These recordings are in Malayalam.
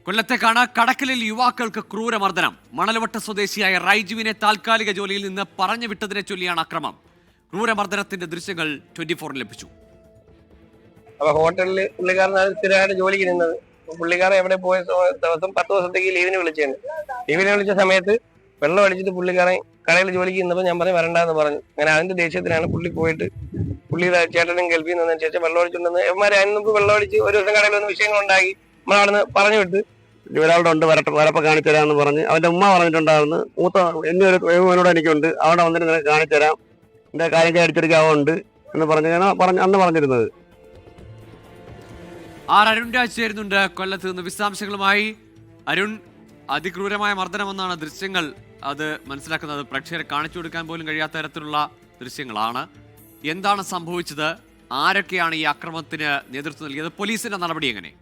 കൊല്ലത്തേക്കാണ് കടക്കലിൽ യുവാക്കൾക്ക് ക്രൂരമർദ്ദനം. മണൽവട്ട സ്വദേശിയായ റൈജുവിനെ താൽക്കാലിക ജോലിയിൽ നിന്ന് പറഞ്ഞു വിട്ടതിനെ ചൊല്ലിയാണ് അക്രമം. ക്രൂരമർദ്ദനത്തിന്റെ ദൃശ്യങ്ങൾ 24 ലഭിച്ചു. അപ്പൊ ഹോട്ടലിൽ പുള്ളിക്കാരനാണ് സ്ഥിരമായിട്ട് ജോലിക്ക് നിന്നത്. പുള്ളിക്കാരൻ എവിടെ പോയ ദിവസം 10 ദിവസത്തേക്ക് ലീവിന് വിളിച്ചാണ്. ലീവിന് വിളിച്ച സമയത്ത് വെള്ളം അടിച്ചിട്ട് പുള്ളിക്കാരൻ കടയിൽ ജോലിക്ക് നിന്നപ്പോൾ ഞാൻ പറഞ്ഞു വരണ്ടെന്ന് പറഞ്ഞു. അങ്ങനെ അതിന്റെ ദേഷ്യത്തിലാണ് പുള്ളി പോയിട്ട് പുള്ളിയുടെ ചേട്ടനും കേൾപ്പിന്ന് വന്നതിന് ശേഷം വെള്ളം അടിച്ചുകൊണ്ടെന്ന് എവന്മാരെ അതിന് മുമ്പ് വെള്ളം അടിച്ച് ഒരു ദിവസം കടയിൽ വന്ന് വിഷയങ്ങളുണ്ടാക്കി നമ്മളവിടുന്ന് പറഞ്ഞു വിട്ട് ഒരാളുടെ ഉണ്ട് വരപ്പ കാണിച്ചു തരാമെന്ന് പറഞ്ഞ് അവന്റെ ഉമ്മ പറഞ്ഞിട്ടുണ്ടായിരുന്നു. മൂത്ത എന്നോട് എനിക്കുണ്ട്, അവിടെ വന്നിട്ട് നിനക്ക് കാണിച്ചു തരാം, എന്റെ കാര്യം അടിച്ചെടുക്കാവുണ്ട് എന്ന് അന്ന് പറഞ്ഞിരുന്നത്. അരുൺ രാജ് ചേരുന്നുണ്ട് കൊല്ലത്ത് നിന്ന് വിശദാംശങ്ങളുമായി. അരുൺ, അതിക്രൂരമായ മർദ്ദനമെന്നാണ് ദൃശ്യങ്ങൾ അത് മനസ്സിലാക്കുന്നത്. പ്രേക്ഷകരെ കാണിച്ചു കൊടുക്കാൻ പോലും കഴിയാത്ത തരത്തിലുള്ള ദൃശ്യങ്ങളാണ്. എന്താണ് സംഭവിച്ചത്? ആരൊക്കെയാണ് ഈ അക്രമത്തിന് നേതൃത്വം നൽകിയത്? പോലീസിന്റെ നടപടി എങ്ങനെ?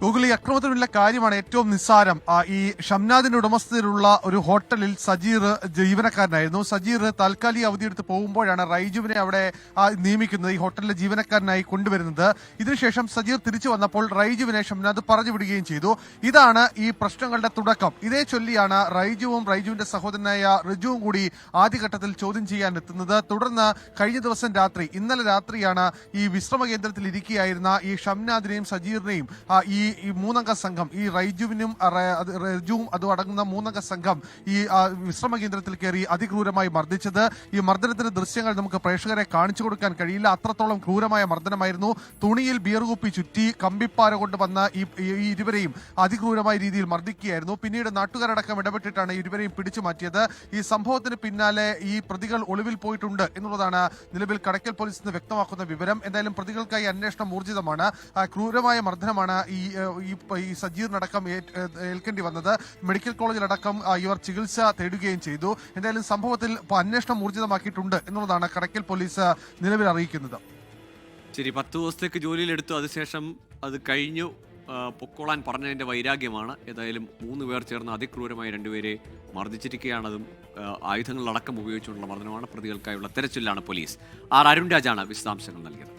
ഗൂഗിൾ, ഈ അക്രമത്തിനുള്ള കാര്യമാണ് ഏറ്റവും നിസ്സാരം. ഈ ഷംനാദിന്റെ ഉടമസ്ഥതയിലുള്ള ഒരു ഹോട്ടലിൽ സജീർ ജീവനക്കാരനായിരുന്നു. സജീർ താൽക്കാലിക അവധിയെടുത്ത് പോകുമ്പോഴാണ് റൈജുവിനെ അവിടെ നിയമിക്കുന്നത്, ഈ ഹോട്ടലിലെ ജീവനക്കാരനായി കൊണ്ടുവരുന്നത്. ഇതിനുശേഷം സജീർ തിരിച്ചു വന്നപ്പോൾ റൈജുവിനെ ഷംനാദ് പറഞ്ഞു വിടുകയും ചെയ്തു. ഇതാണ് ഈ പ്രശ്നങ്ങളുടെ തുടക്കം. ഇതേ ചൊല്ലിയാണ് റൈജുവും റൈജുവിന്റെ സഹോദരനായ റിജുവും കൂടി ആദ്യഘട്ടത്തിൽ ചോദ്യം ചെയ്യാൻ എത്തുന്നത്. തുടർന്ന് കഴിഞ്ഞ ദിവസം രാത്രി, ഇന്നലെ രാത്രിയാണ് ഈ വിശ്രമ കേന്ദ്രത്തിൽ ഇരിക്കുകയായിരുന്ന ഈ ഷംനാദിനെയും സജീറിനെയും ഈ മൂന്നംഗ സംഘം, ഈ റൈജുവിനും റിജുവും അതും അടങ്ങുന്ന മൂന്നംഗ സംഘം ഈ വിശ്രമ കേന്ദ്രത്തിൽ കയറി അതിക്രൂരമായി മർദ്ദിച്ചത്. ഈ മർദ്ദനത്തിന്റെ ദൃശ്യങ്ങൾ നമുക്ക് പ്രേക്ഷകരെ കാണിച്ചു കൊടുക്കാൻ കഴിയില്ല, അത്രത്തോളം ക്രൂരമായ മർദ്ദനമായിരുന്നു. തുണിയിൽ ബിയർ കുപ്പി ചുറ്റി കമ്പിപ്പാര കൊണ്ട് വന്ന ഈ ഇരുവരെയും അതിക്രൂരമായ രീതിയിൽ മർദ്ദിക്കുകയായിരുന്നു. പിന്നീട് നാട്ടുകാരടക്കം ഇടപെട്ടിട്ടാണ് ഇരുവരെയും പിടിച്ചു മാറ്റിയത്. ഈ സംഭവത്തിന് പിന്നാലെ ഈ പ്രതികൾ ഒളിവിൽ പോയിട്ടുണ്ട് എന്നുള്ളതാണ് നിലവിൽ കടക്കൽ പോലീസ് വ്യക്തമാക്കുന്ന വിവരം. എന്തായാലും പ്രതികൾക്കായി അന്വേഷണം ഊർജിതമാണ്. ക്രൂരമായ മർദ്ദനമാണ് ഈ സജീറിനടക്കം ഏൽക്കേണ്ടി വന്നത്. മെഡിക്കൽ കോളേജിലടക്കം ഇവർ ചികിത്സ തേടുകയും ചെയ്തു. എന്തായാലും സംഭവത്തിൽ അന്വേഷണം ഊർജിതമാക്കിയിട്ടുണ്ട് എന്നുള്ളതാണ് കടക്കൽ പോലീസ് നിലവിൽ അറിയിക്കുന്നത്. ശരി, 10 ദിവസത്തേക്ക് ജോലിയിലെടുത്തു, അതിനുശേഷം അത് കഴിഞ്ഞു പൊക്കോളാൻ പറഞ്ഞതിന്റെ വൈരാഗ്യമാണ്. ഏതായാലും 3 പേർ ചേർന്ന് അതിക്രൂരമായി 2 പേരെ മർദ്ദിച്ചിരിക്കുകയാണ്. അതും ആയുധങ്ങളടക്കം ഉപയോഗിച്ചുകൊണ്ടുള്ള മർദ്ദനമാണ്. പ്രതികൾക്കായുള്ള തെരച്ചിലാണ് പോലീസ്. അരുൺ രാജാണ് വിശദാംശങ്ങൾ നൽകിയത്.